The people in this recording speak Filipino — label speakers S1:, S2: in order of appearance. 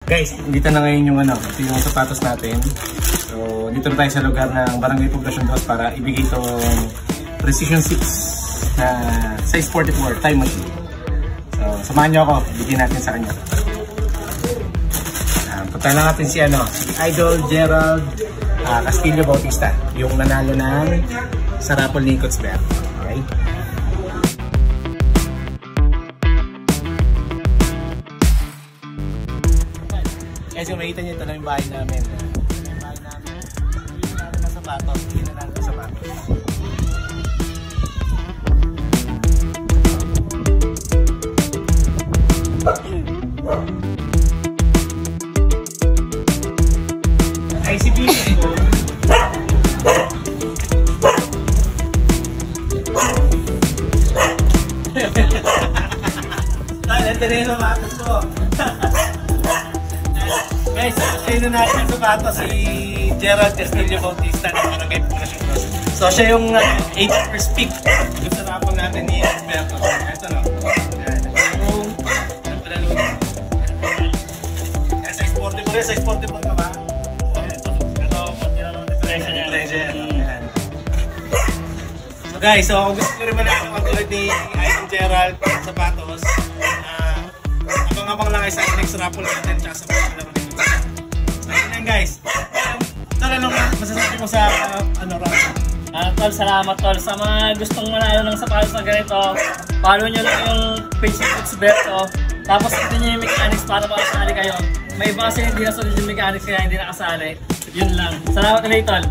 S1: Guys, dito na ngayon yung ito yung sapatos natin. So, dito na tayo sa lugar ng Barangay Poblacion 2 para ibigay itong Precision 6 na size 44 time machine. So, samahan nyo ako, bigyan natin sa kanya. Punta lang natin si Idol Gerald Castillo Bautista, yung nanalo ng sa raffle ni Coach Bear. Okay? Guys, kung makita nyo, ito lang yung bahay namin. Yung bahay namin. Hindi natin ng sapatos. Hindi na natin ng sapatos. ICP. Ito na yung sapatos ko. Guys, sino natin ang sapatos? Si Gerald Castillo Bautista ng Barangay Poblacion 2. So siya yung 8 first pick. Yung sa raffle natin ni Alberto. Ito no. Size 44. Size 44 ka ba? Ito, pati na ng differential niya. So guys, so kung gusto nyo rin malaki ang tulad ni Idol Gerald ng sapatos, abang-abang lang kayo sa next raffle natin tsaka sa mga laro nito. So yun guys. Tol, anong masasabi mo sa raffle?
S2: Tol, salamat tol. Sa mga gustong manalo ng sapatos na ganito, follow nyo lang yung page ni Coach Berto. Tapos ito nyo yung mechanics para makasali kayo. May iba kasi hindi nasunod yung mechanics kaya hindi nakasali. Yun lang. Salamat ulit tol.